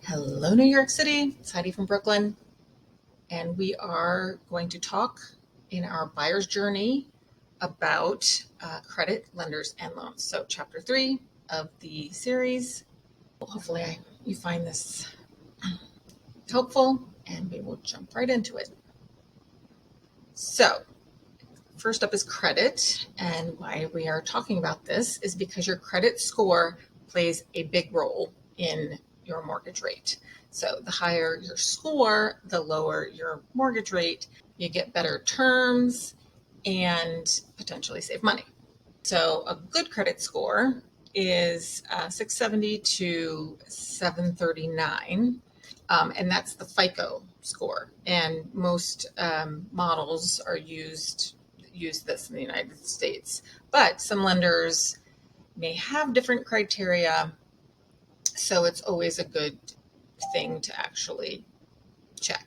Hello, New York City. It's Heidi from Brooklyn, and we are going to talk in our buyer's journey about credit, lenders, and loans. So, chapter 3 of the series. Hopefully, you find this helpful, and we will jump right into it. So, first up is credit, and why we are talking about this is because your credit score plays a big role in your mortgage rate. So the higher your score, the lower your mortgage rate. You get better terms and potentially save money. So a good credit score is 670 to 739, and that's the FICO score. And most models are use this in the United States, but some lenders may have different criteria, so it's always a good thing to actually check.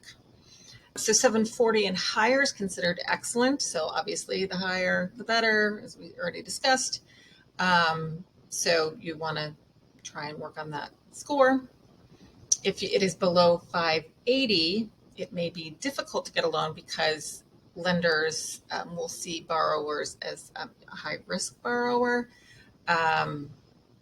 So 740 and higher is considered excellent. So obviously the higher, the better, as we already discussed. So you want to try and work on that score. If it is below 580, it may be difficult to get a loan because lenders will see borrowers as a high risk borrower.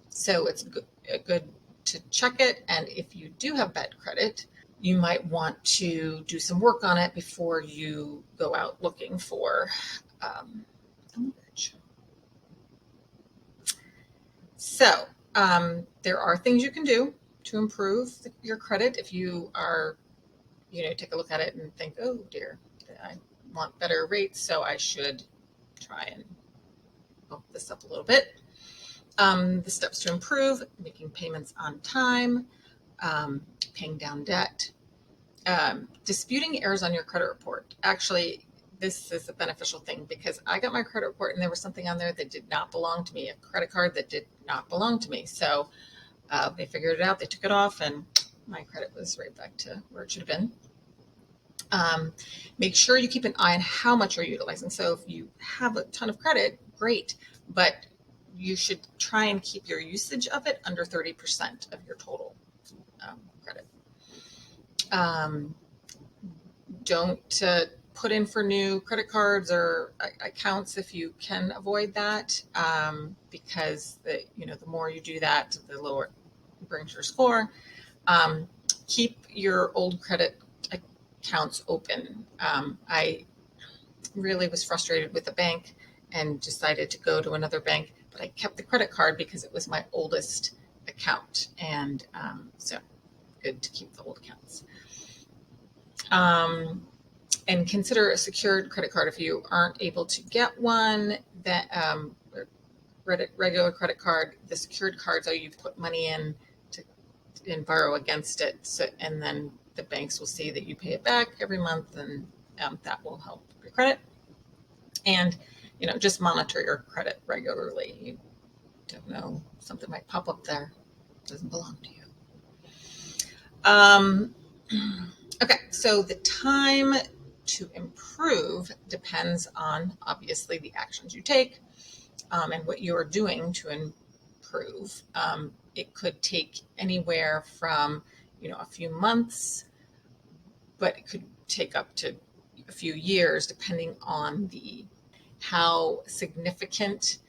So it's good to check it. And if you do have bad credit, you might want to do some work on it before you go out looking for a mortgage. So there are things you can do to improve your credit if you are, take a look at it and think, oh dear, I want better rates, so I should try and bump this up a little bit. The steps to improve: making payments on time, paying down debt, disputing errors on your credit report. Actually, this is a beneficial thing because I got my credit report and there was something on there that did not belong to me, a credit card that did not belong to me. So they figured it out, they took it off, and my credit was right back to where it should have been. Make sure you keep an eye on how much you're utilizing. So if you have a ton of credit, great, but you should try and keep your usage of it under 30% of your total credit. Don't put in for new credit cards or accounts if you can avoid that, because the more you do that, the lower it brings your score. Keep your old credit accounts open. I really was frustrated with the bank and decided to go to another bank, but I kept the credit card because it was my oldest account, and so good to keep the old accounts. And consider a secured credit card if you aren't able to get one. That regular credit card, the secured cards are you put money in and borrow against it, and then the banks will see that you pay it back every month, and that will help your credit. And just monitor your credit regularly. You don't know, something might pop up there, it doesn't belong to you. Okay, so the time to improve depends on, obviously, the actions you take and what you're doing to improve. It could take anywhere from, a few months, but it could take up to a few years, depending on how significant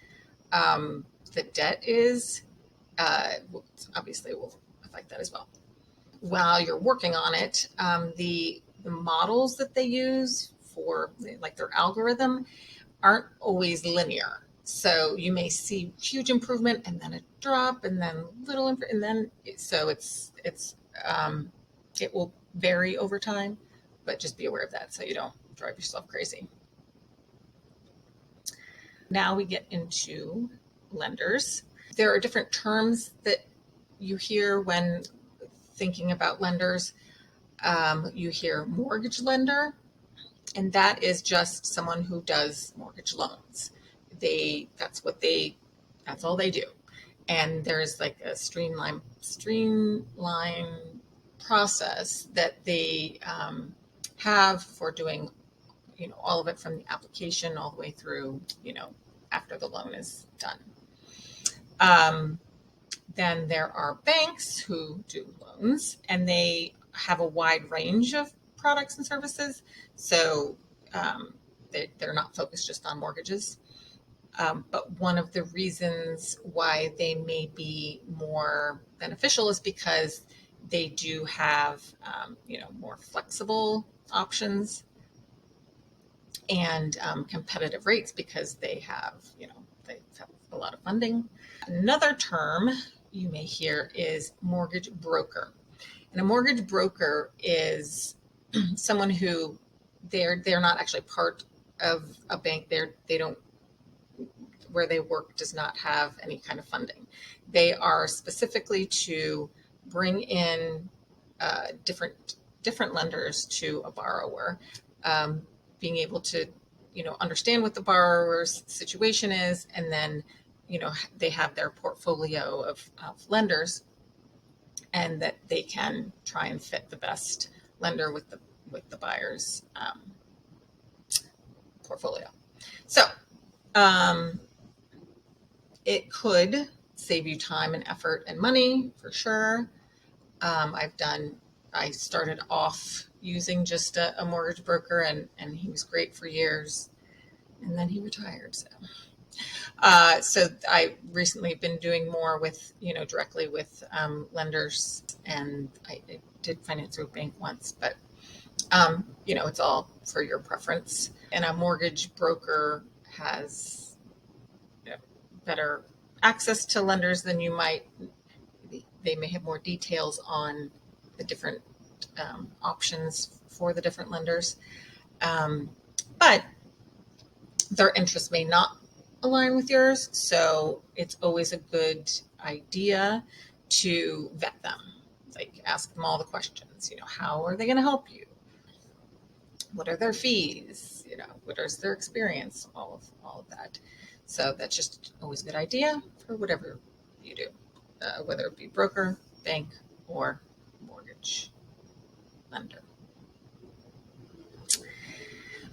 the debt is. Obviously, will affect that as well. While you're working on it, the models that they use for like their algorithm aren't always linear. So you may see huge improvement and then a drop and then little and then so it will vary over time, but just be aware of that so you don't drive yourself crazy. Now we get into lenders. There are different terms that you hear when thinking about lenders. You hear mortgage lender, and that is just someone who does mortgage loans. That's all they do. And there's like a streamline process that they have for doing, all of it from the application all the way through, after the loan is done. Then there are banks who do loans, and they have a wide range of products and services. So they're not focused just on mortgages. But one of the reasons why they may be more beneficial is because they do have, more flexible options and competitive rates because they have a lot of funding. Another term you may hear is mortgage broker. And a mortgage broker is someone who they're not actually part of a bank. They don't where they work does not have any kind of funding. They are specifically to bring in different lenders to a borrower, being able to understand what the borrower's situation is, and then they have their portfolio of lenders, and that they can try and fit the best lender with the buyer's portfolio. So it could save you time and effort and money for sure. I started off using just a mortgage broker, and he was great for years, and then he retired. So I recently been doing more with, directly with lenders, and I did finance through a bank once, but it's all for your preference. And a mortgage broker has better access to lenders than you might. They may have more details on the different options for the different lenders, but their interests may not align with yours. So it's always a good idea to vet them, like ask them all the questions. How are they going to help you? What are their fees? What is their experience? All of that. So that's just always a good idea for whatever you do, whether it be broker, bank, or mortgage lender.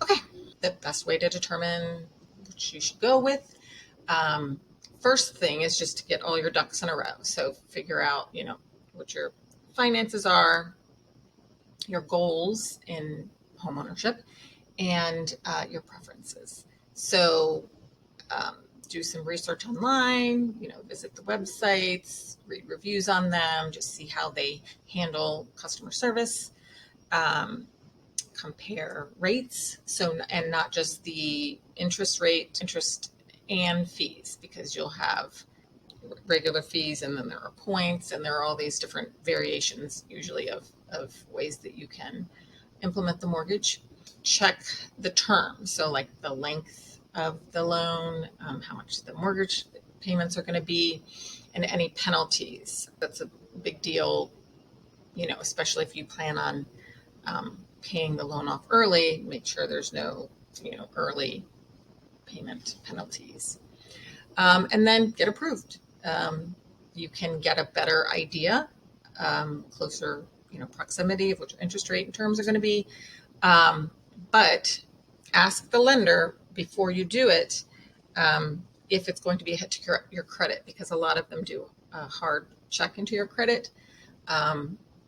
Okay, the best way to determine which you should go with. First thing is just to get all your ducks in a row. So figure out, what your finances are, your goals in homeownership, and your preferences. So do some research online, visit the websites, read reviews on them, just see how they handle customer service, compare rates. So, and not just the interest rate, interest and fees, because you'll have regular fees and then there are points, and there are all these different variations usually of ways that you can implement the mortgage. Check the term. So like the length of the loan, how much the mortgage payments are going to be, and any penalties. That's a big deal, especially if you plan on paying the loan off early. Make sure there's no, early payment penalties. And then get approved. You can get a better idea, closer, proximity of what your interest rate and terms are going to be. But ask the lender before you do it if it's going to be a hit to your credit, because a lot of them do a hard check into your credit.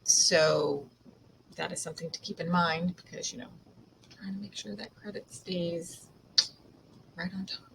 So that is something to keep in mind, because, trying to make sure that credit stays right on top.